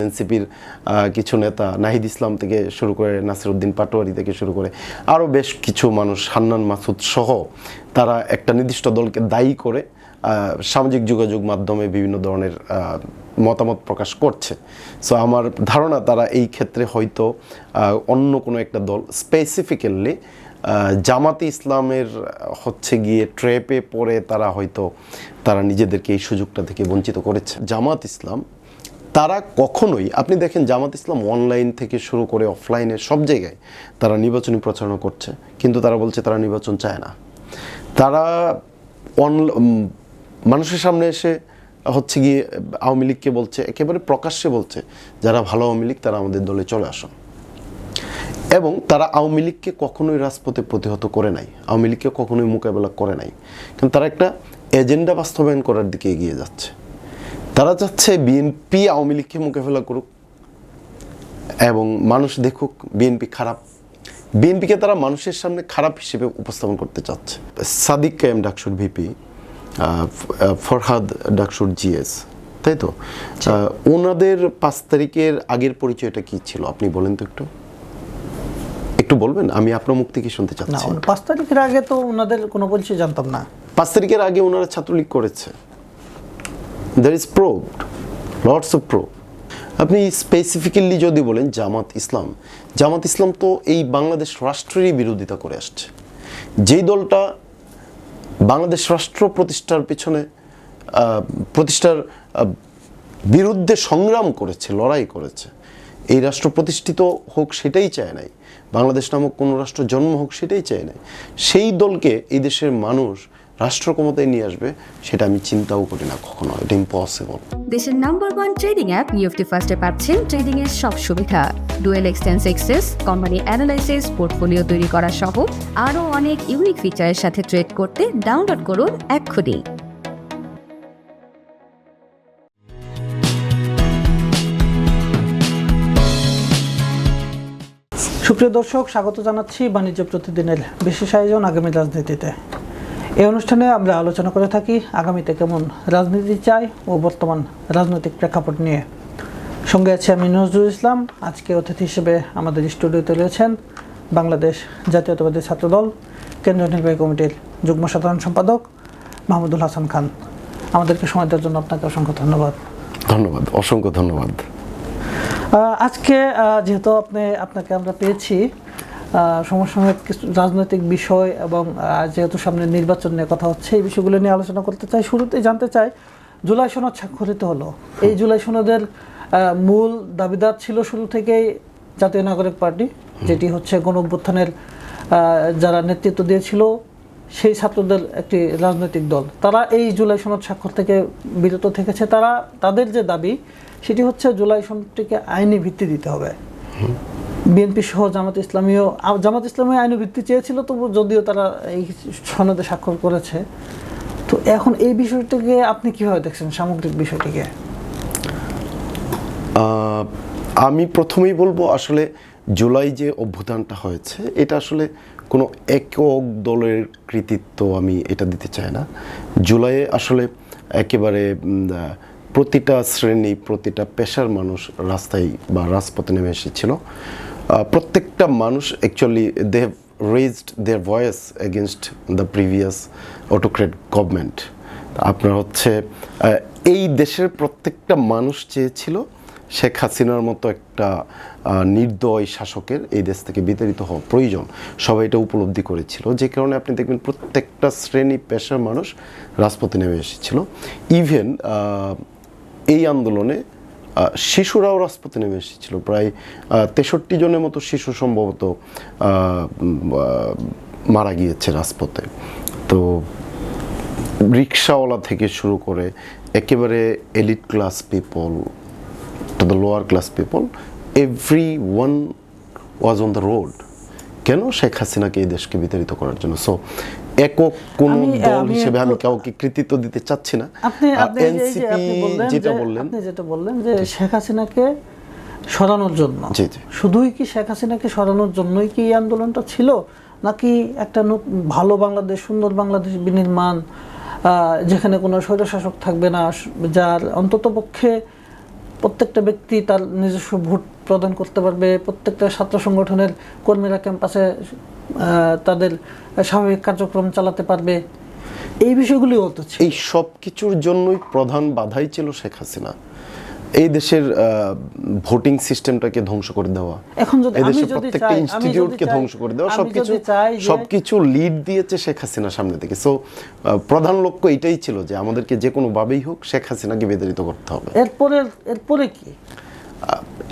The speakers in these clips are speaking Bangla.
এনসিপির কিছু নেতা নাহিদ ইসলাম থেকে শুরু করে নাসিরউদ্দিন পাটোয়ারি থেকে শুরু করে আরও বেশ কিছু মানুষ, হান্নান মাসুদ সহ, তারা একটা নির্দিষ্ট দলকে দায়ী করে সামাজিক যোগাযোগ মাধ্যমে বিভিন্ন ধরনের মতামত প্রকাশ করছে। সো আমার ধারণা তারা এই ক্ষেত্রে হয়তো অন্য কোনো একটা দল, স্পেসিফিক্যালি জামাতে ইসলামের হচ্ছে গিয়ে ট্র্যাপে পড়ে তারা নিজেদেরকে এই সুযোগটা থেকে বঞ্চিত করেছে। জামাত ইসলাম তারা কখনোই, আপনি দেখেন জামাত ইসলাম অনলাইন থেকে শুরু করে অফলাইনে সব জায়গায় তারা নির্বাচনী প্রচারণা করছে, কিন্তু তারা বলছে তারা নির্বাচন চায় না। তারা মানুষের সামনে এসে হচ্ছে গিয়ে আওয়ামী লীগকে বলছে, একেবারে প্রকাশ্যে বলছে, যারা ভালো আওয়ামী লীগ তারা আমাদের দলে চলে আসুন। এবং তারা আওয়ামী লীগকে কখনোই রাজপথে প্রতিহত করে নাই, আওয়ামী লীগকে কখনোই মোকাবেলা করে নাই, কিন্তু তারা একটা এজেন্ডা বাস্তবায়ন করার দিকে এগিয়ে যাচ্ছে। তারা চাচ্ছে বিএনপি আওয়ামী লীগকে মোকাবেলা করুক এবং মানুষ দেখুক বিএনপি খারাপ। বিএনপিকে তারা মানুষের সামনে খারাপ হিসেবে উপস্থাপন করতে চাচ্ছে। সাদিক কায়েম ডাকসুর ভিপি, ফরহাদ ডাকসুর জিএস, তাই তো? ওনাদের 5 তারিখের আগের পরিচয়টা কি ছিল আপনি বলেন তো, একটু বলবেন? আমি আপনার মুখ থেকে শুনতে চাচ্ছি। 5 তারিখের আগে তো ওনাদের কোনো পরিচয় জানতাম না। 5 তারিখের আগে ওনারা ছাত্রলীগ করেছে। There is proved, lots of proof. আপনি স্পেসিফিক্যালি যদি বলেন জামাত ইসলাম তো এই বাংলাদেশ রাষ্ট্রেরই বিরোধিতা করে আসছে। যেই দলটা বাংলাদেশ রাষ্ট্র প্রতিষ্ঠার বিরুদ্ধে সংগ্রাম করেছে, লড়াই করেছে, এই রাষ্ট্র প্রতিষ্ঠিত হোক সেটাই চায় নাই, বাংলাদেশ নামক কোনো রাষ্ট্র জন্ম হোক সেটাই চায় নাই, সেই দলকে এই দেশের মানুষ রাষ্ট্র ক্ষমতায় নিয়ে আসবে সেটা আমি চিন্তাও করি না কখনো। এটা ইম্পসিবল। দেশের নাম্বার 1 ট্রেডিং অ্যাপ নিফটি ফার্স্টে পাচ্ছেন ট্রেডিং এর সব সুবিধা, dual exchange access, company analysis, portfolio তৈরি করা সহ আরও অনেক ইউনিক ফিচারের সাথে ট্রেড করতে ডাউনলোড করুন এক্ষুনি। সুপ্রিয় দর্শক, স্বাগত জানাচ্ছি বাণিজ্য প্রতিদিনের বিশেষ আয়োজন আগামী রাজনীতিতে। এই অনুষ্ঠানে আমরা আলোচনা করে থাকি আগামীতে কেমন রাজনীতি চাই ও বর্তমান রাজনৈতিক প্রেক্ষাপট নিয়ে। সঙ্গে আছে আমি নজরুল ইসলাম। আজকে অতিথি হিসেবে আমাদের স্টুডিওতে রয়েছেন বাংলাদেশ জাতীয়তাবাদী ছাত্রদল কেন্দ্রীয় নির্বাহী কমিটির যুগ্ম সাধারণ সম্পাদক মাহমুদুল হাসান খান। আমাদেরকে সময় দেওয়ার জন্য আপনাকে অসংখ্য ধন্যবাদ। ধন্যবাদ, অসংখ্য ধন্যবাদ। আজকে যেহেতু আপনাকে আমরা পেয়েছি সমসাময়িক কিছু রাজনৈতিক বিষয় এবং যেহেতু সামনে নির্বাচন নিয়ে কথা হচ্ছে, এই বিষয়গুলো নিয়ে আলোচনা করতে চাই। শুরুতেই জানতে চাই, জুলাই সনদ স্বাক্ষরিত হলো। এই জুলাই সনদের মূল দাবিদার ছিল শুরু থেকেই জাতীয় নাগরিক পার্টি, যেটি হচ্ছে গণঅভ্যুত্থানের যারা নেতৃত্ব দিয়েছিল সেই ছাত্রদের একটি রাজনৈতিক দল। তারা এই জুলাই সনদ স্বাক্ষর থেকে বিরত থেকেছে। তাদের যে দাবি সেটি হচ্ছে জুলাই সনদটিকে আইনি ভিত্তি দিতে হবে। বিএনপি সহ জামাত ইসলামী আইনি ভিত্তি চেয়েছিল, তবু যদিও তারা এই সনদে স্বাক্ষর করেছে। তো এখন এই বিষয়টিকে আপনি কিভাবে দেখছেন, সামগ্রিক বিষয়টিকে? আমি প্রথমেই বলবো, আসলে জুলাই যে অভ্যুত্থানটা হয়েছে এটা আসলে কোনো একক দলের কৃতিত্ব আমি এটা দিতে চাই না। জুলাইয়ে আসলে একেবারে প্রতিটা শ্রেণী, প্রতিটা পেশার মানুষ রাস্তায় বা রাজপথে নেমে এসেছিল। প্রত্যেকটা মানুষ actually they have raised their voice against the previous autocrat government. আপনার হচ্ছে এই দেশের প্রত্যেকটা মানুষ চেয়েছিল শেখ হাসিনার মতো একটা নির্দয় শাসকের এই দেশ থেকে বিতাড়িত হওয়া প্রয়োজন। সবাই এটা উপলব্ধি করেছিল, যে কারণে আপনি দেখবেন প্রত্যেকটা শ্রেণী পেশার মানুষ রাজপথে নেমে এসেছিল। ইভেন এই আন্দোলনে শিশুরাও রাজপথে নেমে এসেছিল। প্রায় 63 জনের মতো শিশু সম্ভবত মারা গিয়েছে রাজপথে। তো রিক্সাওয়ালা থেকে শুরু করে একেবারে elite class people to the lower class people, everyone was on the road. কেন? শেখ হাসিনাকে এই দেশকে বিতাড়িত করার জন্য। সো একক কোন দল হিসেবে আমি কাউকে কৃতিত্ব দিতে চাচ্ছি না। আপনি যেটা বললেন যে শেখ হাসিনাকে সরানোর জন্য, শুধুই কি শেখ হাসিনাকে সরানোর জন্যই কি এই আন্দোলনটা ছিল, নাকি একটা ভালো বাংলাদেশ, সুন্দর বাংলাদেশ বিনির্মাণ, যেখানে কোনো স্বৈরশাসক থাকবে না, যার অন্ততপক্ষে প্রত্যেকটা ব্যক্তি তার নিজস্ব ভোট প্রদান করতে পারবে, প্রত্যেকটা ছাত্র সংগঠনের কর্মীরা ক্যাম্পাসে তাদের স্বাভাবিক কার্যক্রম চালাতে পারবে, এই বিষয়গুলি হতো। এই সব কিছুর জন্যই প্রধান বাধাই ছিল শেখ হাসিনা। এই দেশের ভোটিং সিস্টেমটাকে ধ্বংস করে দেওয়া, এখন যদি এই আমি দেশের যদি প্রত্যেকটা চাই, ইনস্টিটিউটকে ধ্বংস করে দেওয়া, আমি যদি চাই যে- সবকিছু লিড দিয়েছে শেখ হাসিনা সামনে থেকে। সো প্রধান লক্ষ্য এটাই ছিল যে আমাদেরকে যে কোনো ভাবেই হোক শেখ হাসিনাকে বিতাড়িত করতে হবে। এরপরে কি?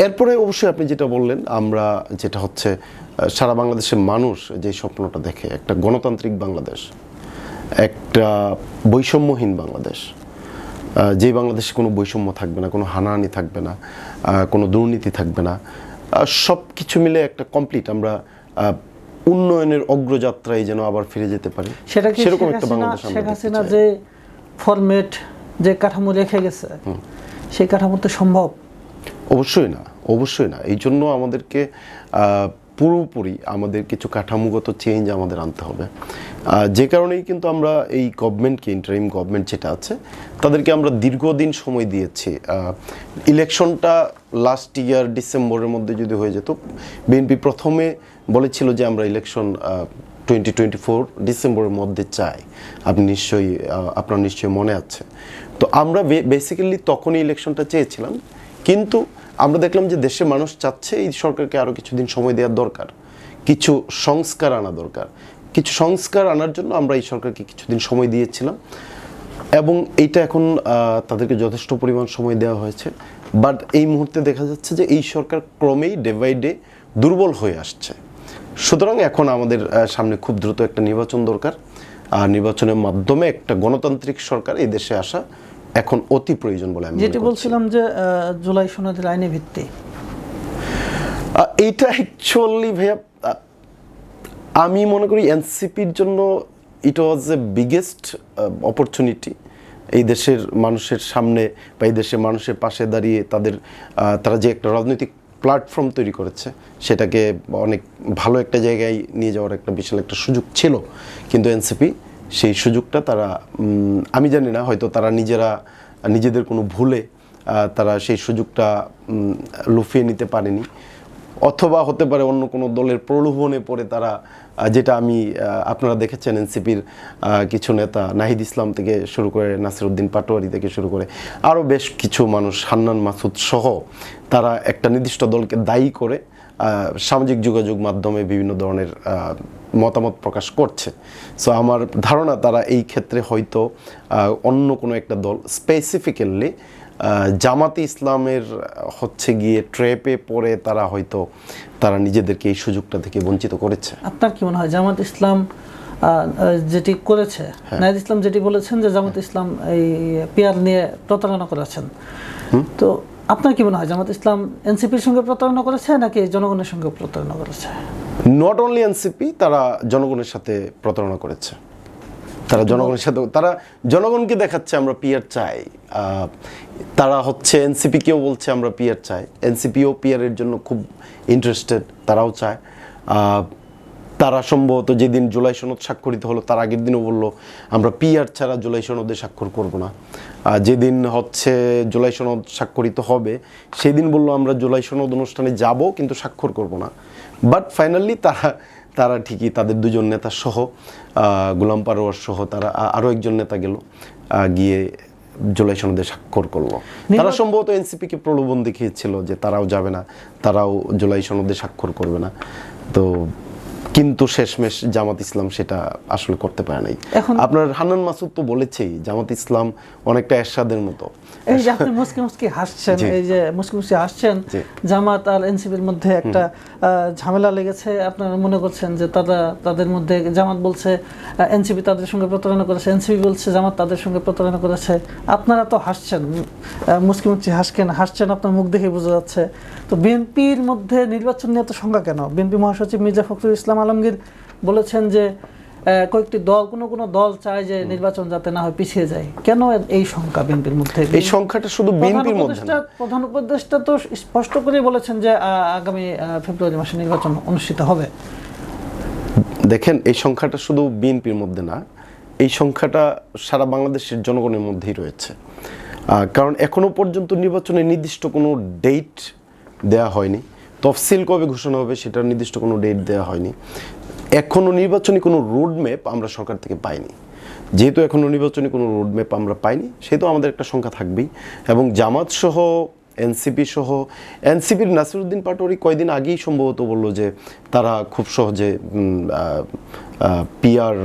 এরপরে অবশ্যই আপনি যেটা বললেন, আমরা যেটা হচ্ছে সারা বাংলাদেশের মানুষ যে স্বপ্নটা দেখে, একটা গণতান্ত্রিক বাংলাদেশ, একটা বৈষম্যহীন বাংলাদেশ, যে বাংলাদেশে কোনো বৈষম্য থাকবে না, কোনো হানাহানি থাকবে না, কোনো দুর্নীতি থাকবে না, সব কিছু মিলে একটা কমপ্লিট আমরা উন্নয়নের অগ্রযাত্রায় যেন আবার ফিরে যেতে পারি, সেটা কি সেরকম একটা বাংলাদেশ শেখ আমরা দেখতে হাসিনা চাই। যে ফরম্যাট, যে কাঠামো রেখে গেছে, সেই কাঠামোতে সম্ভব? অবশ্যই না, অবশ্যই না। এই জন্য আমাদেরকে পুরোপুরি আমাদের কিছু কাঠামোগত চেঞ্জ আমাদের আনতে হবে। যে কারণেই কিন্তু আমরা এই গভর্নমেন্টকে, ইন্টারিম গভর্নমেন্ট যেটা আছে, তাদেরকে আমরা দীর্ঘদিন সময় দিয়েছি। ইলেকশনটা লাস্ট ইয়ার ডিসেম্বরের মধ্যে যদি হয়ে যেত, বিএনপি প্রথমে বলেছিল যে আমরা ইলেকশন 2024 ডিসেম্বরের মধ্যে চাই। আপনার নিশ্চয়ই মনে আছে। তো আমরা বেসিক্যালি তখনই ইলেকশনটা চেয়েছিলাম, কিন্তু আমরা দেখলাম যে দেশের মানুষ চাচ্ছে এই সরকারকে আরও কিছুদিন সময় দেওয়ার দরকার, কিছু সংস্কার আনা দরকার। কিছু সংস্কার আনার জন্য আমরা এই সরকারকে কিছুদিন সময় দিয়েছিলাম, এবং এইটা এখন তাদেরকে যথেষ্ট পরিমাণ সময় দেওয়া হয়েছে। বাট এই মুহূর্তে দেখা যাচ্ছে যে এই সরকার ক্রমেই ডে বাই ডে দুর্বল হয়ে আসছে। সুতরাং এখন আমাদের সামনে খুব দ্রুত একটা নির্বাচন দরকার, আর নির্বাচনের মাধ্যমে একটা গণতান্ত্রিক সরকার এই দেশে আসা এখন অতি প্রয়োজন বলে আমি মনে যেটি করছি। বলছিলাম যে জুলাই সনদের আইনি ভিত্তি, এইটা অ্যাকচুয়ালি ভাইয়া আমি মনে করি এনসিপির জন্য ইট ওয়াজ এ বিগেস্ট অপরচুনিটি। এই দেশের মানুষের সামনে বা এই দেশের মানুষের পাশে দাঁড়িয়ে তারা যে একটা রাজনৈতিক প্ল্যাটফর্ম তৈরি করেছে, সেটাকে অনেক ভালো একটা জায়গায় নিয়ে যাওয়ার একটা বিশাল একটা সুযোগ ছিল। কিন্তু এনসিপি সেই সুযোগটা আমি জানি না, হয়তো তারা নিজেদের কোনো ভুলে তারা সেই সুযোগটা লুফিয়ে নিতে পারেনি, অথবা হতে পারে অন্য কোনো দলের প্রলোভনে পড়ে তারা, যেটা আপনারা দেখেছেন এনসিপির কিছু নেতা, নাহিদ ইসলাম থেকে শুরু করে নাসিরউদ্দিন পাটোয়ারি থেকে শুরু করে আরও বেশ কিছু মানুষ, হান্নান মাসুদ সহ, তারা একটা নির্দিষ্ট দলকে দায়ী করে সামাজিক যোগাযোগ মাধ্যমে বিভিন্ন ধরনের মতামত প্রকাশ করছে। সো আমার ধারণা তারা এই ক্ষেত্রে হয়তো অন্য কোনো একটা দল, স্পেসিফিক্যালি জামাতে ইসলামের হচ্ছে গিয়ে ট্র্যাপে পড়ে তারা নিজেদেরকে এই সুযোগটা থেকে বঞ্চিত করেছে। আপনার কি মনে হয় জামাত ইসলাম যেটি করেছে, নাহিদ ইসলাম যেটি বলেছেন যে জামাত ইসলাম এই পিআর নিয়ে প্রতারণা করেছেন, তো আপনার কি মনে হয় জামাত ইসলাম এনসিপির সঙ্গে প্রতারণা করেছে নাকি জনগণের সঙ্গে প্রতারণা করেছে? নট অনলি এনসিপি, তারা জনগণের সাথে প্রতারণা করেছে। তারা জনগণকে দেখাচ্ছে আমরা পিআর চাই, তারা হচ্ছে এনসিপিকেও বলছে আমরা পিআর চাই, এনসিপিও পিআরের জন্য খুব ইন্টারেস্টেড, তারাও চায়। তারা সম্ভবত যেদিন জুলাই সনদ স্বাক্ষরিত হলো তার আগের দিনও বললো আমরা পিআর ছাড়া জুলাই সনদে স্বাক্ষর করব না। যেদিন হচ্ছে জুলাই সনদ স্বাক্ষরিত হবে সেদিন বললো আমরা জুলাই সনদ অনুষ্ঠানে যাব কিন্তু স্বাক্ষর করব না। বাট ফাইনালি তারা ঠিকই তাদের দুজন নেতা সহ, গোলাম পারোয়ার সহ, তারা আরও একজন নেতা গিয়ে জুলাই সনদে স্বাক্ষর করলো। তারা সম্ভবত এনসিপিকে প্রলোভন দেখিয়েছিল যে তারাও যাবে না, তারাও জুলাই সনদে স্বাক্ষর করবে না। তো কিন্তু শেষমেশ জামাত ইসলাম সেটা আসলে করতে পারে নাই। আপনার হান্নান মাসুদ তো বলেছেই জামাত ইসলাম অনেকটা এরশাদের মতো। এই যে আপনি মুসকি হাসছেন, এই যে মুসকি হাসছেন, জামাত আর এনসিপির মধ্যে একটা ঝামেলা লেগেছে, আপনারা মনে করছেন যে তাদের মধ্যে জামাত বলছে এনসিপি তাদের সঙ্গে প্রতারণা করেছে, এনসিপি বলছে জামাত তাদের সঙ্গে প্রতারণা করেছে। আপনারা তো হাসছেন, মুসকি হাসছেন, আপনার মুখ দেখে বোঝা যাচ্ছে। তো বিএনপির মধ্যে নির্বাচন নিয়ে এত সংখ্যা কেন? বিএনপি মহাসচিব মির্জা ফখরুল ইসলাম আলমগীর বলেছেন যে কয়েকটি দল, কোনো দল চায় যে নির্বাচন যাতে না হয়, পিছিয়ে যায়। কেন এই সংখ্যা বিএনপির মধ্যে? এই সংখ্যাটা শুধু বিএনপির মধ্যে না, প্রধান উপদেষ্টা তো স্পষ্ট করে বলেছেন যে আগামী ফেব্রুয়ারি মাসে নির্বাচন অনুষ্ঠিত হবে। দেখেন, এই সংখ্যাটা শুধু বিএনপির মধ্যে না, এই সংখ্যাটা সারা বাংলাদেশের জনগণের মধ্যেই রয়েছে। কারণ এখনো পর্যন্ত নির্বাচনের নির্দিষ্ট কোনো ডেট দেয়া হয়নি, তফসিল কবে ঘোষণা হবে সেটার নির্দিষ্ট কোনো ডেট দেওয়া হয়নি, এখনও নির্বাচনী কোনো রোডম্যাপ আমরা সরকার থেকে পাইনি। যেহেতু এখনও নির্বাচনী কোনো রোডম্যাপ আমরা পাইনি, সেহেতু আমাদের একটা সংখ্যা থাকবেই। এবং জামাত সহ এনসিপি সহ, এনসিপির নাসিরউদ্দিন পাটোয়ারি কয়েকদিন আগেই সম্ভবত বললো যে তারা খুব সহজে পিআর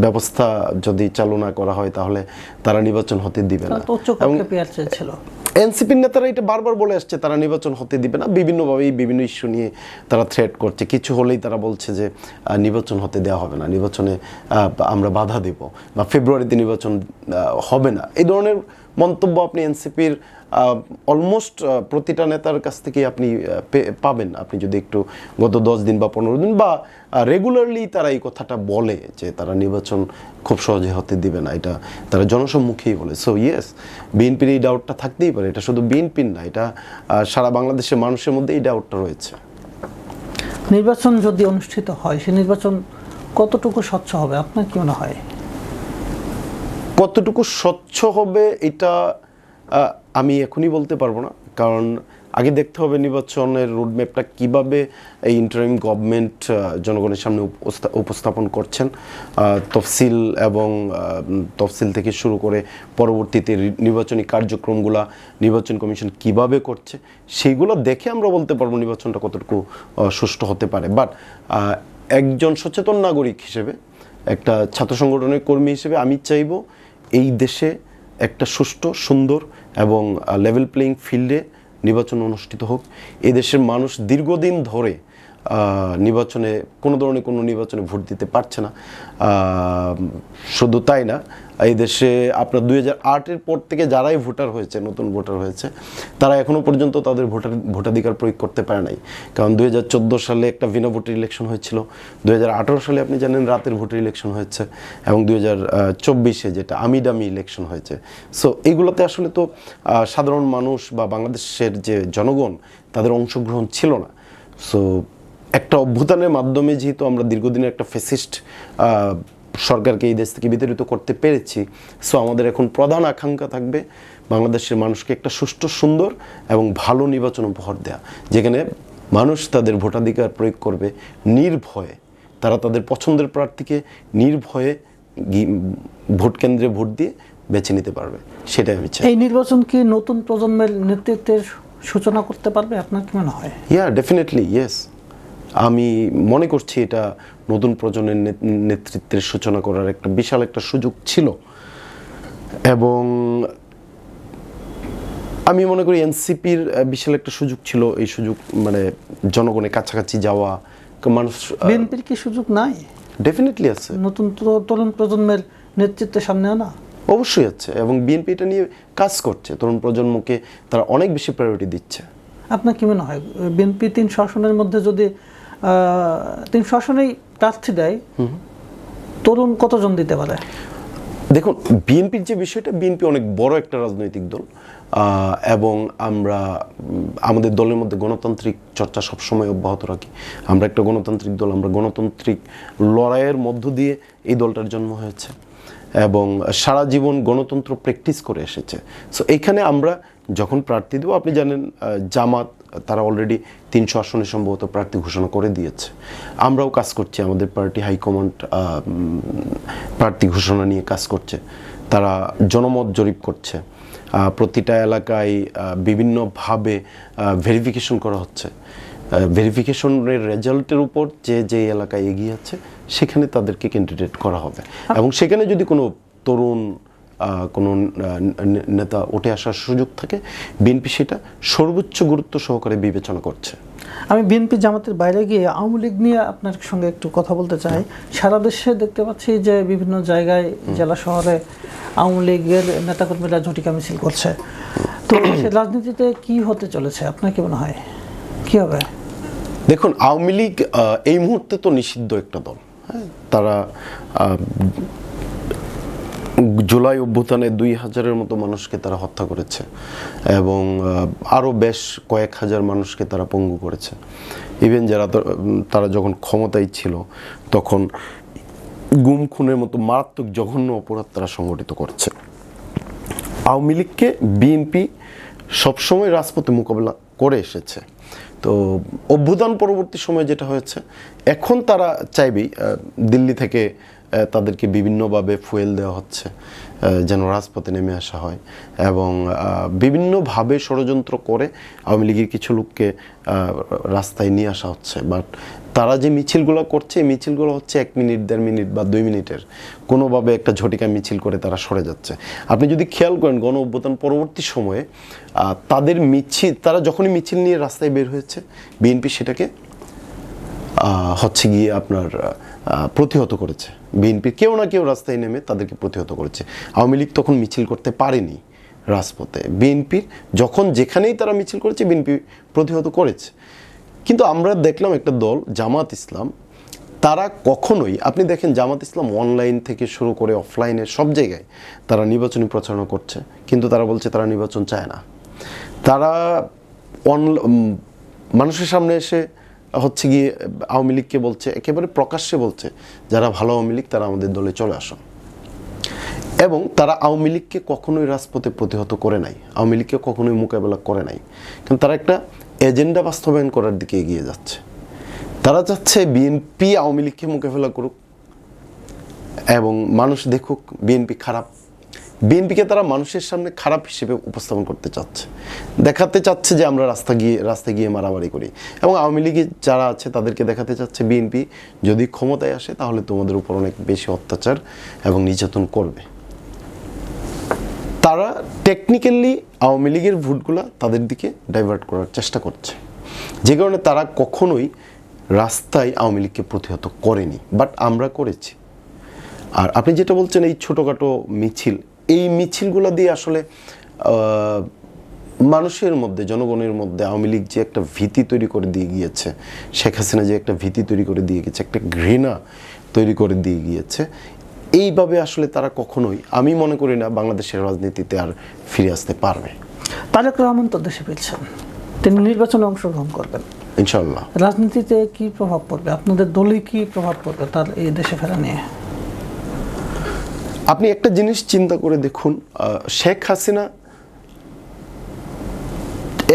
ব্যবস্থা যদি চালু না করা হয় তাহলে তারা নির্বাচন হতে দিবে না। এনসিপির নেতারা এটা বারবার বলে আসছে তারা নির্বাচন হতে দিবে না, বিভিন্নভাবেই বিভিন্ন ইস্যু নিয়ে তারা থ্রেট করছে। কিছু হলেই তারা বলছে যে নির্বাচন হতে দেওয়া হবে না, নির্বাচনে আমরা বাধা দেব, বা ফেব্রুয়ারিতে নির্বাচন হবে না। এই ধরনের মন্তব্য আপনি এনসিপির অলমোস্ট প্রতিটা নেতার কাছ থেকে আপনি পাবেন, আপনি যদি একটু গত 10 দিন বা 15 দিন বা রেগুলারলি তারা এই কথাটা বলে যে তারা নির্বাচন খুব সহজে হতে দিবে না, এটা তারা জনসম্মুখেই বলে। সো ইয়েস, বিএনপির এই ডাউটটা থাকতেই পারে, এটা শুধু বিএনপির না, এটা সারা বাংলাদেশের মানুষের মধ্যে এই ডাউটটা রয়েছে। নির্বাচন যদি অনুষ্ঠিত হয়, সে নির্বাচন কতটুকু স্বচ্ছ হবে আপনার কি মনে হয়? কতটুকু স্বচ্ছ হবে এটা আমি এখনই বলতে পারবো না, কারণ আগে দেখতে হবে নির্বাচনের রোডম্যাপটা কিভাবে এই ইন্টারিম গভর্নমেন্ট জনগণের সামনে উপস্থাপন করছেন, তফসিল এবং তফসিল থেকে শুরু করে পরবর্তীতে নির্বাচনী কার্যক্রমগুলা নির্বাচন কমিশন কিভাবে করছে, সেইগুলো দেখে আমরা বলতে পারবো নির্বাচনটা কতটুকু সুষ্ঠু হতে পারে। বাট একজন সচেতন নাগরিক হিসেবে, একটা ছাত্র সংগঠনের কর্মী হিসেবে আমি চাইব এই দেশে একটা সুষ্ঠু, সুন্দর এবং লেভেল প্লেইং ফিল্ডে নির্বাচন অনুষ্ঠিত হোক। এই দেশের মানুষ দীর্ঘদিন ধরে নির্বাচনে কোনো ধরনের কোনো নির্বাচনে ভোট দিতে পারছে না। শুধু তাই না, এই দেশে আপনার 2008-এর পর থেকে যারাই ভোটার হয়েছে, নতুন ভোটার হয়েছে, তারা এখনও পর্যন্ত তাদের ভোটাধিকার প্রয়োগ করতে পারে নাই। কারণ 2014 সালে একটা বিনা ভোটের ইলেকশন হয়েছিল, 2018 সালে আপনি জানেন রাতের ভোটের ইলেকশন হয়েছে, এবং 2024-এ যেটা আমিডামি ইলেকশন হয়েছে। সো এইগুলোতে আসলে তো সাধারণ মানুষ বা বাংলাদেশের যে জনগণ তাদের অংশগ্রহণ ছিল না। সো একটা অভ্যুত্থানের মাধ্যমে যেহেতু আমরা দীর্ঘদিনের একটা ফ্যাসিস্ট সরকারকে এই দেশ থেকে বিতাড়িত করতে পেরেছি, সো আমাদের এখন প্রধান আকাঙ্ক্ষা থাকবে বাংলাদেশের মানুষকে একটা সুষ্ঠু, সুন্দর এবং ভালো নির্বাচন উপহার দেয়া, যেখানে মানুষ তাদের ভোটাধিকার প্রয়োগ করবে নির্ভয়ে, তারা তাদের পছন্দের প্রার্থীকে নির্ভয়ে ভোট কেন্দ্রে ভোট দিয়ে বেছে নিতে পারবে, সেটাই আমি চাই। এই নির্বাচন কি নতুন প্রজন্মের নেতৃত্বের সূচনা করতে পারবে আপনার কি মনে হয়? ডেফিনেটলি ইয়েস, আমি মনে করছি এটা নতুন প্রজন্মের নেতৃত্বের সূচনা করার একটা বিশাল একটা সুযোগ ছিল। এবং আমি মনে করি এনসিপির বিশাল একটা সুযোগ ছিল, এই সুযোগ মানে জনগণের কাছাকাছি যাওয়া। মানুষ, বিএনপির কি সুযোগ নাই? ডেফিনেটলি আছে, নতুন তরুণ প্রজন্মের নেতৃত্বের সামনে আনা অবশ্যই আছে, এবং বিএনপি এটা নিয়ে কাজ করছে, তরুণ প্রজন্মকে তারা অনেক বেশি প্রায়োরিটি দিচ্ছে। আপনার কি মনে হয় বিএনপি 3 আসনের মধ্যে যদি 3 আসনেই প্রার্থী দেয়, তরুণ কতজন দিতে পারে? দেখুন, বিএনপির যে বিষয়টা, বিএনপি অনেক বড় একটা রাজনৈতিক দল, এবং আমরা আমাদের দলের মধ্যে গণতান্ত্রিক চর্চা সবসময় অব্যাহত রাখি। আমরা একটা গণতান্ত্রিক দল, আমরা গণতান্ত্রিক লড়াইয়ের মধ্য দিয়ে এই দলটার জন্ম হয়েছে এবং সারা জীবন গণতন্ত্র প্র্যাকটিস করে এসেছে। সো এইখানে আমরা যখন প্রার্থী দেবো, আপনি জানেন জামাত তারা অলরেডি 300 আসনে সম্ভবত প্রার্থী ঘোষণা করে দিয়েছে। আমরাও কাজ করছি, আমাদের পার্টি হাইকমান্ড প্রার্থী ঘোষণা নিয়ে কাজ করছে, তারা জনমত জরিপ করছে, প্রতিটা এলাকায় বিভিন্নভাবে ভেরিফিকেশন করা হচ্ছে। ভেরিফিকেশনের রেজাল্টের উপর যে এলাকায় এগিয়ে আছে সেখানে তাদেরকে ক্যান্ডিডেট করা হবে, এবং সেখানে যদি কোনো তরুণ কোনো নেতা উঠে আসার সুযোগ থাকে, বিএনপি সেটা সর্বোচ্চ গুরুত্ব সহকারে বিবেচনা করছে। আমি বিএনপি জামাতের বাইরে গিয়ে আওয়ামী লীগ নিয়ে আপনার সঙ্গে একটু কথা বলতে চাই। সারা দেশে দেখতে পাচ্ছি যে বিভিন্ন জায়গায়, জেলা শহরে আওয়ামী লীগের নেতাকর্মীরা ঝটিকা মিছিল করছে। তো রাজনীতিতে কি হতে চলেছে আপনার কি মনে হয়, কি হবে? দেখুন, আওয়ামী লীগ এই মুহূর্তে তো নিষিদ্ধ একটা দল। হ্যাঁ, তারা জুলাই অভ্যুত্থানে 2000-এর মতো মানুষকে তারা হত্যা করেছে, এবং আরও বেশ কয়েক হাজার মানুষকে তারা পঙ্গু করেছে। ইভেন তারা যখন ক্ষমতায় ছিল তখন গুম খুনের মতো মারাত্মক জঘন্য অপরাধ তারা সংগঠিত করছে। আওয়ামী লীগকে বিএনপি সবসময় রাজপথে মোকাবেলা করে এসেছে। তো অভ্যুত্থান পরবর্তী সময়ে যেটা হয়েছে, এখন তারা চাইবেই দিল্লি থেকে তাদেরকে বিভিন্নভাবে ফুয়েল দেওয়া হচ্ছে যেন রাজপথে নেমে আসা হয়, এবং বিভিন্নভাবে ষড়যন্ত্র করে আওয়ামী লীগের কিছু লোককে রাস্তায় নিয়ে আসা হচ্ছে। বাট তারা যে মিছিলগুলো করছে, এই মিছিলগুলো হচ্ছে 1 মিনিট, 1.5 মিনিট বা 2 মিনিটের, কোনোভাবে একটা ঝটিকা মিছিল করে তারা সরে যাচ্ছে। আপনি যদি খেয়াল করেন গণ অভ্যুত্থান পরবর্তী সময়ে তাদের মিছিল, তারা যখনই মিছিল নিয়ে রাস্তায় বের হয়েছে, বিএনপি সেটাকে হচ্ছে গিয়ে আপনার প্রতিহত করেছে। বিএনপির কেউ না কেউ রাস্তায় নেমে তাদেরকে প্রতিহত করেছে। আওয়ামী লীগ তখন মিছিল করতে পারেনি রাজপথে, বিএনপির যখন যেখানেই তারা মিছিল করেছে বিএনপি প্রতিহত করেছে। কিন্তু আমরা দেখলাম একটা দল জামাত ইসলাম, তারা কখনোই, আপনি দেখেন জামাত ইসলাম অনলাইন থেকে শুরু করে অফলাইনে সব জায়গায় তারা নির্বাচনী প্রচারণা করছে, কিন্তু তারা বলছে তারা নির্বাচন চায় না। তারা মানুষের সামনে এসে হচ্ছে গিয়ে আওয়ামী লীগকে বলছে, একেবারে প্রকাশ্যে বলছে, যারা ভালো আওয়ামী লীগ তারা আমাদের দলে চলে আসুন। এবং তারা আওয়ামী লীগকে কখনোই রাজপথে প্রতিহত করে নাই, আওয়ামী লীগকে কখনোই মোকাবেলা করে নাই, কারণ তারা একটা এজেন্ডা বাস্তবায়ন করার দিকে এগিয়ে যাচ্ছে। তারা চাচ্ছে বিএনপি আওয়ামী লীগকে মোকাবেলা করুক এবং মানুষ দেখুক বিএনপি খারাপ। বিএনপিকে তারা মানুষের সামনে খারাপ হিসেবে উপস্থাপন করতে চাচ্ছে, দেখাতে চাচ্ছে যে আমরা রাস্তায় গিয়ে মারামারি করি, এবং আওয়ামী লীগে যারা আছে তাদেরকে দেখাতে চাচ্ছে বিএনপি যদি ক্ষমতায় আসে তাহলে তোমাদের উপর অনেক বেশি অত্যাচার এবং নির্যাতন করবে। তারা টেকনিক্যালি আওয়ামী লীগের ভোটগুলো তাদের দিকে ডাইভার্ট করার চেষ্টা করছে, যে কারণে তারা কখনোই রাস্তায় আওয়ামী লীগকে প্রতিহত করেনি, বাট আমরা করেছি। আর আপনি যেটা বলছেন এই ছোটোখাটো মিছিল, এই মিছিলগুলো দিয়ে আসলে মানুষের মধ্যে, জনগণের মধ্যে আওয়ামী লীগ যে একটা ভীতি তৈরি করে দিয়ে গিয়েছে, শেখ হাসিনা যে একটা ভীতি তৈরি করে দিয়ে গিয়েছে, একটা ঘৃণা তৈরি করে দিয়ে গিয়েছে, এইভাবে আসলে তারা কখনোই, আমি মনে করি না বাংলাদেশের রাজনীতিতে আর ফিরে আসতে পারবে। তারেক রহমান তো দেশে ফিরছেন, তিনি নির্বাচনে অংশগ্রহণ করবেন ইনশাআল্লাহ। রাজনীতিতে কি প্রভাব পড়বে, আপনাদের দলে কি প্রভাব পড়বে তার এই দেশে ফেরা নিয়ে? আপনি একটা জিনিস চিন্তা করে দেখুন, শেখ হাসিনা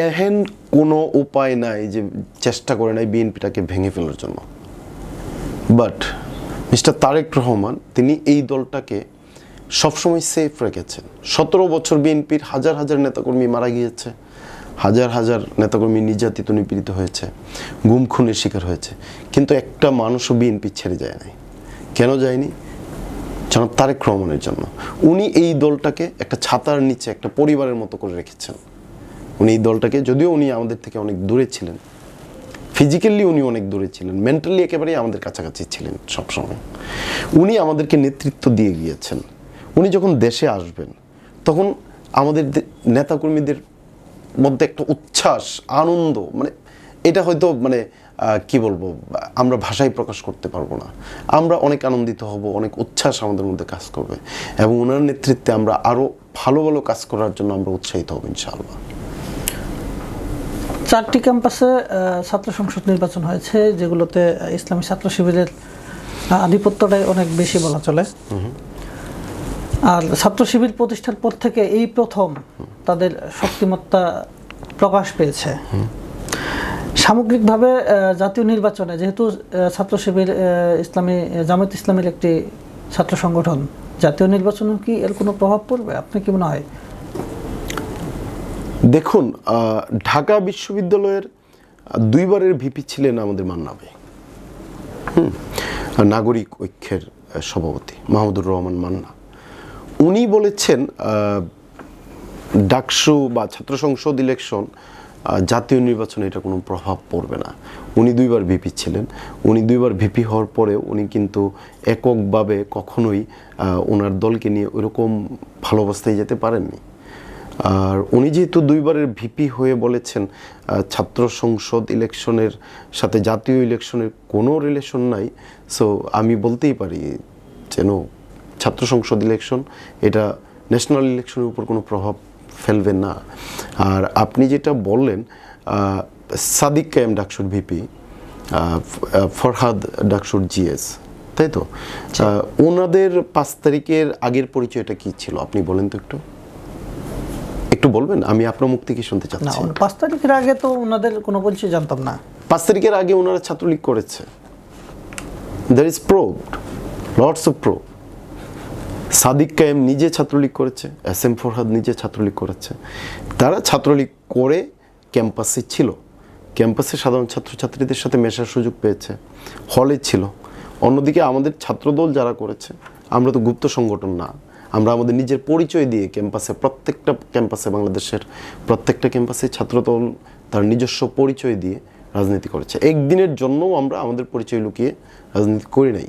এহেন কোনো উপায় নাই যে চেষ্টা করে নাই বিএনপিটাকে ভেঙে ফেলার জন্য, বাট মিস্টার তারেক রহমান তিনি এই দলটাকে সবসময় সেফ রেখেছেন। 17 বছর বিএনপির হাজার হাজার নেতাকর্মী মারা গিয়েছে, হাজার হাজার নেতাকর্মী নির্যাতিত নিপীড়িত হয়েছে, গুম খুনের শিকার হয়েছে, কিন্তু একটা মানুষও বিএনপি ছেড়ে যায় নাই। কেন যায়নি? জনাব তারেক রহমানের জন্য। উনি এই দলটাকে একটা ছাতার নিচে একটা পরিবারের মতো করে রেখেছেন। উনি এই দলটাকে, যদিও উনি আমাদের থেকে অনেক দূরে ছিলেন, ফিজিক্যালি উনি অনেক দূরে ছিলেন, মেন্টালি একেবারেই আমাদের কাছাকাছি ছিলেন সবসময়, উনি আমাদেরকে নেতৃত্ব দিয়ে গিয়েছেন। উনি যখন দেশে আসবেন তখন আমাদের নেতাকর্মীদের মধ্যে একটা উচ্ছ্বাস, আনন্দ, মানে এটা হয়তো মানে কি বলবো, আমরা ভাষায় প্রকাশ করতে পারবো না। আমরা অনেক আনন্দিত হব, অনেক উচ্ছ্বাস আমাদের মধ্যে কাজ করবে, এবং ওনার নেতৃত্বে আমরা আরও ভালো ভালো কাজ করার জন্য আমরা উৎসাহিত হব ইনশাআল্লাহ। 4টি ক্যাম্পাসে ছাত্র সংসদ নির্বাচন হয়েছে, যেগুলোতে ইসলামী ছাত্র শিবিরের আধিপত্যটাই অনেক বেশি বলা চলে। আর ছাত্র শিবির প্রতিষ্ঠার পর থেকে এই প্রথম তাদের শক্তিমত্তা প্রকাশ পেয়েছে। সামগ্রিকভাবে জাতীয় নির্বাচনে, যেহেতু ছাত্র শিবির জামাত ইসলামের একটি ছাত্র সংগঠন, জাতীয় নির্বাচনে কি এর কোনো প্রভাব পড়বে? আপনি কি মনে হয়? দেখুন, ঢাকা বিশ্ববিদ্যালয়ের 2 বারের ভিপি ছিলেন আমাদের মান্না ভাই, নাগরিক ঐক্যের সভাপতি মাহমুদুর রহমান মান্না। উনি বলেছেন ডাকসু বা ছাত্র সংসদ ইলেকশন, জাতীয় নির্বাচনে এটা কোনো প্রভাব পড়বে না। উনি 2 বার ভিপি ছিলেন। উনি 2 বার ভিপি হওয়ার পরে উনি কিন্তু এককভাবে কখনোই ওনার দলকে নিয়ে ওইরকম ভালো অবস্থায় যেতে পারেননি। আর উনি যেহেতু 2 বারের ভিপি হয়ে বলেছেন ছাত্র সংসদ ইলেকশনের সাথে জাতীয় ইলেকশনের কোনো রিলেশন নাই, সো আমি বলতেই পারি যেন ছাত্র সংসদ ইলেকশন এটা ন্যাশনাল ইলেকশনের উপর কোনো প্রভাব ফেলবে না। আর আপনি যেটা বললেন, সাদিক কায়েম ডাকসুর ভিপি, ফরহাদ ডাকসুর জিএস, তাই তো? ওনাদের 5 তারিখের আগের পরিচয়টা কি ছিল আপনি বলেন তো একটু। একটু বলবেন, আমি আপনার মুখ থেকে শুনতে না, চাচ্ছি। 5 তারিখের আগে তো ওনাদের কোনো পরিচয় জানতাম না। 5 তারিখের আগে ওনারা ছাত্রলীগ করেছে, there is proved, lots of proof. Sadik Kayem নিজে ছাত্রলীগ করেছে, SM ফরহাদ নিজে ছাত্রলীগ করেছে। তারা ছাত্রলীগ করে ক্যাম্পাসে ছিল, ক্যাম্পাসে সাধারণ ছাত্রছাত্রীদের সাথে মেশার সুযোগ পেয়েছে, হলে ছিল। অন্যদিকে আমাদের ছাত্রদল যারা করেছে, আমরা তো গুপ্ত সংগঠন না, আমরা আমাদের নিজের পরিচয় দিয়ে ক্যাম্পাসে, প্রত্যেকটা ক্যাম্পাসে, বাংলাদেশের প্রত্যেকটা ক্যাম্পাসে ছাত্রদল তার নিজস্ব পরিচয় দিয়ে রাজনীতি করেছে। একদিনের জন্যও আমরা আমাদের পরিচয় লুকিয়ে রাজনীতি করি নাই,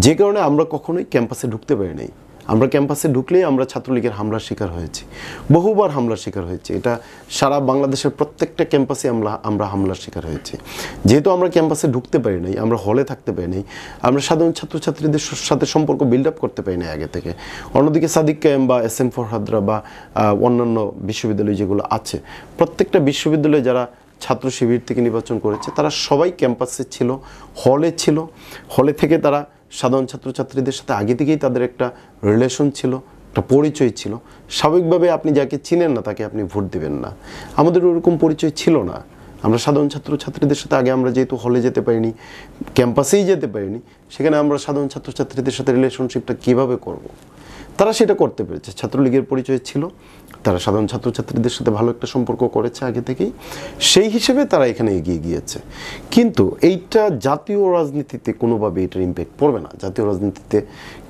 যে কারণে আমরা কখনোই ক্যাম্পাসে ঢুকতে পারি নাই। আমরা ক্যাম্পাসে ঢুকলেই আমরা ছাত্রলীগের হামলার শিকার হয়েছি, বহুবার হামলার শিকার হয়েছি। এটা সারা বাংলাদেশের প্রত্যেকটা ক্যাম্পাসে আমরা হামলার শিকার হয়েছি। যেহেতু আমরা ক্যাম্পাসে ঢুকতে পারি নাই, আমরা হলে থাকতে পারি নাই, আমরা সাধারণ ছাত্রছাত্রীদের সাথে সম্পর্ক বিল্ড আপ করতে পারি নাই আগে থেকে। অন্যদিকে সাদিক কায়েম বা SM ফরহাদরা বা অন্যান্য বিশ্ববিদ্যালয় যেগুলো আছে, প্রত্যেকটা বিশ্ববিদ্যালয়ে যারা ছাত্র শিবির থেকে নির্বাচন করেছে, তারা সবাই ক্যাম্পাসে ছিল, হলে ছিল। হলে থেকে তারা সাধারণ ছাত্রছাত্রীদের সাথে আগে থেকেই তাদের একটা রিলেশন ছিল, একটা পরিচয় ছিল। স্বাভাবিকভাবে আপনি যাকে চিনেন না তাকে আপনি ভোট দেবেন না। আমাদের ওরকম পরিচয় ছিল না। আমরা সাধারণ ছাত্রছাত্রীদের সাথে আগে, আমরা যেহেতু হলে যেতে পারিনি, ক্যাম্পাসেই যেতে পারিনি, সেখানে আমরা সাধারণ ছাত্রছাত্রীদের সাথে রিলেশনশিপটা কীভাবে করব। তারা সেটা করতে পেরেছে, ছাত্রলীগের পরিচয় ছিল, তারা সাধারণ ছাত্রছাত্রীদের সাথে ভালো একটা সম্পর্ক করেছে আগে থেকেই, সেই হিসেবে তারা এখানে এগিয়ে গিয়েছে। কিন্তু এইটা জাতীয় রাজনীতিতে কোনোভাবে এটার ইম্প্যাক্ট পড়বে না। জাতীয় রাজনীতিতে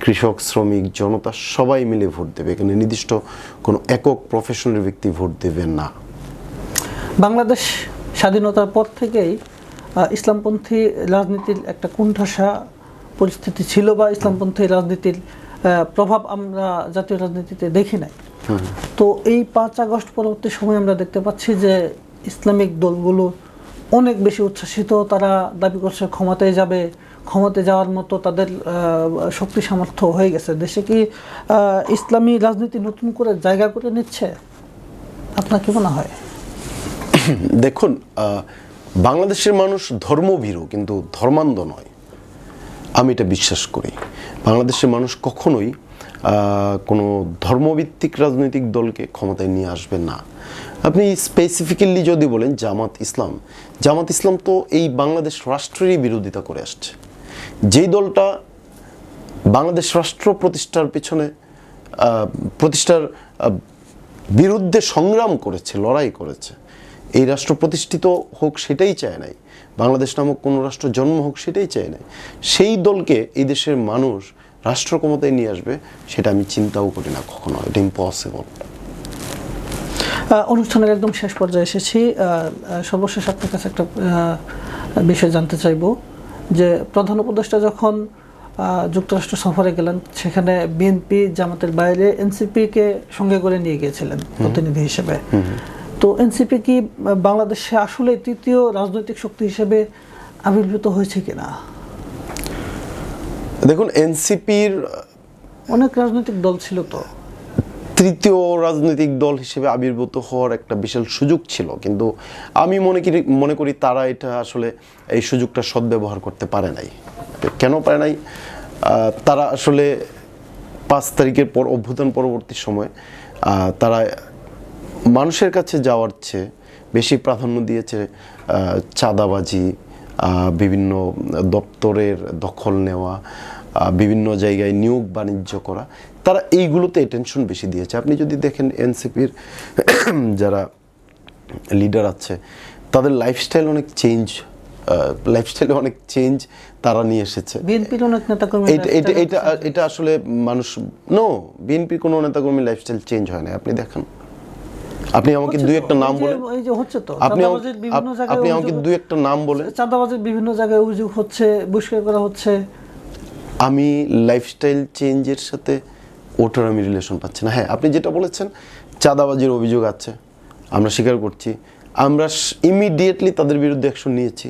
কৃষক, শ্রমিক, জনতা সবাই মিলে ভোট দেবে, এখানে নির্দিষ্ট কোনো একক প্রফেশনাল ব্যক্তি ভোট দেবে না। বাংলাদেশ স্বাধীনতার পর থেকেই ইসলামপন্থী রাজনীতির একটা কোণঠাসা পরিস্থিতি ছিল, বা ইসলামপন্থী রাজনীতির প্রভাব আমরা জাতীয় রাজনীতিতে দেখি নাই। তো এই 5 আগস্ট পরবর্তী সময় আমরা দেখতে পাচ্ছি যে ইসলামিক দলগুলো অনেক বেশি উচ্ছ্বসিত। তারা দাবি করছে ক্ষমতায় যাবে, ক্ষমতায় যাওয়ার মতো তাদের শক্তি সামর্থ্য হয়ে গেছে। দেশে কি ইসলামী রাজনীতি নতুন করে জায়গা করে নিচ্ছে? আপনার কি মনে হয়? দেখুন, বাংলাদেশের মানুষ ধর্মভীরু কিন্তু ধর্মান্ধ নয়, আমি এটা বিশ্বাস করি। বাংলাদেশের মানুষ কখনোই কোনো ধর্মভিত্তিক রাজনৈতিক দলকে ক্ষমতায় নিয়ে আসবে না। আপনি স্পেসিফিক্যালি যদি বলেন জামাত ইসলাম, জামাত ইসলাম তো এই বাংলাদেশ রাষ্ট্রেরই বিরোধিতা করে আসছে। যেই দলটা বাংলাদেশ রাষ্ট্র প্রতিষ্ঠার পেছনে প্রতিষ্ঠার বিরুদ্ধে সংগ্রাম করেছে, লড়াই করেছে, এই রাষ্ট্র প্রতিষ্ঠিত হোক সেটাই চায় নাই, বাংলাদেশ নামক কোনো রাষ্ট্র জন্ম হোক সেটাই চায় নাই, সেই দলকে এই দেশের মানুষ রাষ্ট্র ক্ষমতায় নিয়ে আসবে সেটা আমি চিন্তাও করি না কখনো, এটা ইম্পসিবল। অনুষ্ঠানের একদম শেষ পর্যায়ে এসেছি। সর্বশেষ আপনার কাছে একটা বিষয় জানতে চাইব যে প্রধান উপদেষ্টা যখন যুক্তরাষ্ট্র সফরে গেলেন, সেখানে বিএনপি জামাতের বাইরে এনসিপিকে সঙ্গে করে নিয়ে গিয়েছিলেন প্রতিনিধি হিসেবে। তো এনসিপি কি বাংলাদেশে আসলে তৃতীয় রাজনৈতিক শক্তি হিসেবে আবির্ভূত হয়েছে কিনা? দেখুন, এনসিপির অনেক রাজনৈতিক দল ছিল, তো তৃতীয় রাজনৈতিক দল হিসেবে আবির্ভূত হওয়ার একটা বিশাল সুযোগ ছিল, কিন্তু আমি মনে করি তারা এটা আসলে এই সুযোগটা সদ্ব্যবহার করতে পারে নাই। কেন পারে নাই? তারা আসলে 5 তারিখের পর অভ্যুত্থান পরবর্তী সময় তারা মানুষের কাছে যাওয়ার চেয়ে বেশি প্রাধান্য দিয়েছে চাঁদাবাজি, বিভিন্ন দপ্তরের দখল নেওয়া, বিভিন্ন জায়গায় নিয়োগ বাণিজ্য করা, তারা এইগুলোতে অ্যাটেনশন বেশি দিয়েছে। আপনি যদি দেখেন এনসিপির যারা লিডার আছে তাদের লাইফস্টাইলে অনেক চেঞ্জ তারা নিয়ে এসেছে। বিএনপির অনেক নেতাকর্মী এটা আসলে মানুষ বিএনপির কোনো নেতাকর্মীর লাইফস্টাইল চেঞ্জ হয় না। আপনি দেখেন, আপনি আমাকে দুই একটা নাম বলেন। আপনি আমাকে দুই একটা নাম বলেন। চাঁদাবাজির বিভিন্ন জায়গায় অভিযোগ হচ্ছে, বহিষ্কার করা হচ্ছে। আমি লাইফস্টাইল চেঞ্জের সাথে ওটার আমি রিলেশন পাচ্ছি না। হ্যাঁ, আপনি যেটা বলেছেন চাঁদাবাজির অভিযোগ আছে, আমরা স্বীকার করছি। আমরা ইমিডিয়েটলি তাদের বিরুদ্ধে অ্যাকশন নিয়েছি,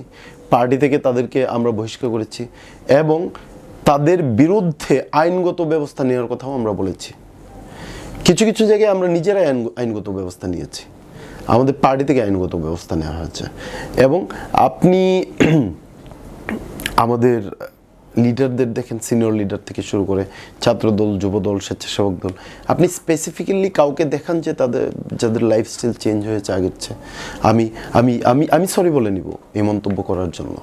পার্টি থেকে তাদেরকে আমরা বহিষ্কার করেছি এবং তাদের বিরুদ্ধে আইনগত ব্যবস্থা নেওয়ার কথাও আমরা বলেছি। কিছু কিছু জায়গায় আমরা নিজেরাই আইনগত ব্যবস্থা নিয়েছি, আমাদের পার্টি থেকে আইনগত ব্যবস্থা নেওয়া হয়েছে। এবং আপনি আমাদের লিডারদের দেখেন, সিনিয়র লিডার থেকে শুরু করে ছাত্রদল, যুবদল, স্বেচ্ছাসেবক দল, আপনি স্পেসিফিক্যালি কাউকে দেখান যে যাদের লাইফস্টাইল চেঞ্জ হয়েছে আগের চেয়ে, আমি আমি আমি আমি সরি বলে নিব এই মন্তব্য করার জন্য,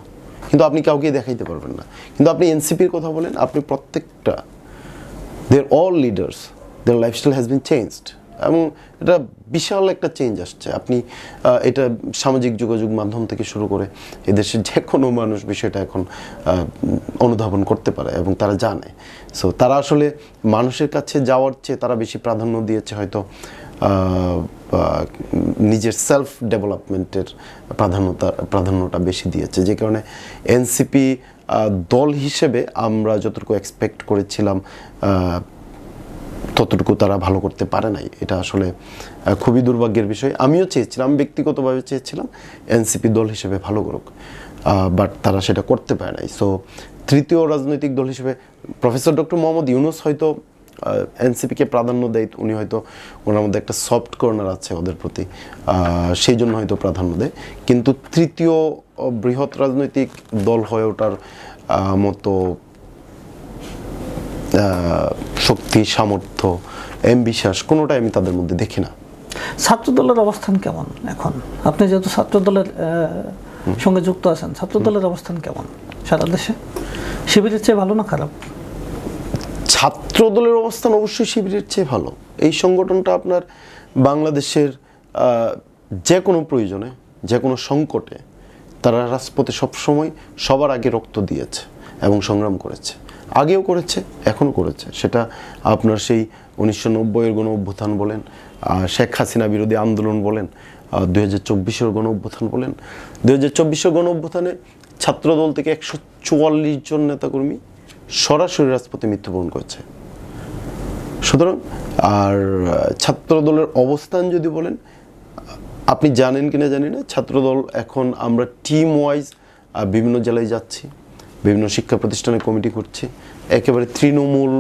কিন্তু আপনি কাউকে দেখাইতে পারবেন না। কিন্তু আপনি এনসিপির কথা বলেন, আপনি প্রত্যেকটা, their all leaders, their lifestyle has been changed, এবং এটা বিশাল একটা চেঞ্জ আসছে। আপনি এটা সামাজিক যোগাযোগ মাধ্যম থেকে শুরু করে এদেশের যে কোনো মানুষ বিষয়টা এখন অনুধাবন করতে পারে এবং তারা জানে। সো তারা আসলে মানুষের কাছে যাওয়ার চেয়ে তারা বেশি প্রাধান্য দিয়েছে হয়তো নিজের সেলফ ডেভেলপমেন্টের প্রাধান্যটা বেশি দিয়েছে, যে কারণে এনসিপি দল হিসেবে আমরা যতটুকু এক্সপেক্ট করেছিলাম ততটুকু তারা ভালো করতে পারে নাই। এটা আসলে খুবই দুর্ভাগ্যের বিষয়। আমিও চেয়েছিলাম, ব্যক্তিগতভাবে চেয়েছিলাম এনসিপি দল হিসেবে ভালো করুক, বাট তারা সেটা করতে পারে নাই। সো তৃতীয় রাজনৈতিক দল হিসেবে প্রফেসর ডক্টর মোহাম্মদ ইউনূস হয়তো এনসিপিকে প্রাধান্য দেয়, উনি হয়তো ওনার মধ্যে একটা সফট কর্নার আছে ওদের প্রতি, সেই জন্য হয়তো প্রাধান্য দেয়। কিন্তু তৃতীয় বৃহৎ রাজনৈতিক দল হয়ে ওঠার মতো শক্তি, সামর্থ্য, বিশ্বাস কোনোটাই আমি তাদের মধ্যে দেখি না। ছাত্রদলের অবস্থান কেমন এখন? আপনি যেহেতু ছাত্রদলের সঙ্গে যুক্ত আছেন, ছাত্রদলের অবস্থান কেমন সারা দেশে? শিবিরের চেয়ে ভালো না খারাপ? ছাত্রদলের অবস্থান অবশ্যই শিবিরের চেয়ে ভালো। এই সংগঠনটা আপনার বাংলাদেশের যে কোনো প্রয়োজনে, যে কোনো সংকটে তারা রাজপথে সবসময় সবার আগে রক্ত দিয়েছে এবং সংগ্রাম করেছে, আগেও করেছে, এখনও করেছে। সেটা আপনার সেই 1990-এর গণ অভ্যুত্থান বলেন, শেখ হাসিনা বিরোধী আন্দোলন বলেন, 2024-এর গণ অভ্যুত্থান বলেন। 2024-এর গণ অভ্যুত্থানে ছাত্রদল থেকে 144 জন নেতাকর্মী সরাসরি রাজপথে মৃত্যুবরণ করেছে। সুতরাং আর ছাত্রদলের অবস্থান যদি বলেন, আপনি জানেন কিনা জানি না, ছাত্রদল এখন আমরা টিম ওয়াইজ বিভিন্ন জেলায় যাচ্ছি, বিভিন্ন শিক্ষা প্রতিষ্ঠানে কমিটি করছি, একেবারে তৃণমূল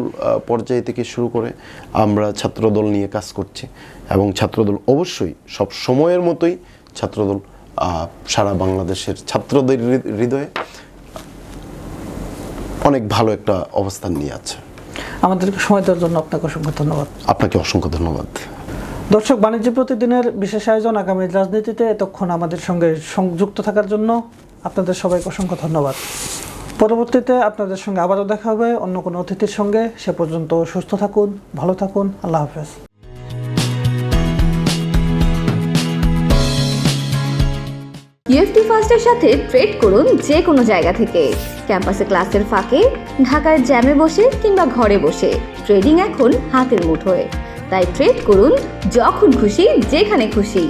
পর্যায় থেকে শুরু করে আমরা ছাত্রদল নিয়ে কাজ করছি। এবং ছাত্রদল অবশ্যই সব সময়ের মতোই ছাত্রদল সারা বাংলাদেশের ছাত্রদের হৃদয়ে অনেক ভালো একটা অবস্থান নিয়ে আছে। আমাদেরকে সময় দেওয়ার জন্য আপনাকে অসংখ্য ধন্যবাদ। আপনাকে অসংখ্য ধন্যবাদ। দর্শক, বাণিজ্য প্রতিদিনের বিশেষ আয়োজন আগামী রাজনীতিতে এতক্ষণ আমাদের সঙ্গে সংযুক্ত থাকার জন্য আপনাদের সবাইকে অসংখ্য ধন্যবাদ। পরবর্তীতে আপনাদের সঙ্গে আবারও দেখা হবে অন্য কোনো অতিথির সঙ্গে। সে পর্যন্ত সুস্থ থাকুন, ভালো থাকুন, আল্লাহ হাফেজ। ইউএফটি ফার্স্টের সাথে ট্রেড করুন যে কোনো জায়গা থেকে। ক্যাম্পাসে ক্লাসের ফাঁকে, ঢাকায় জ্যামে বসে কিংবা ঘরে বসে, ট্রেডিং এখন হাতের মুঠোয়। তাই ট্রেড করুন যখন খুশি, যেখানে খুশি।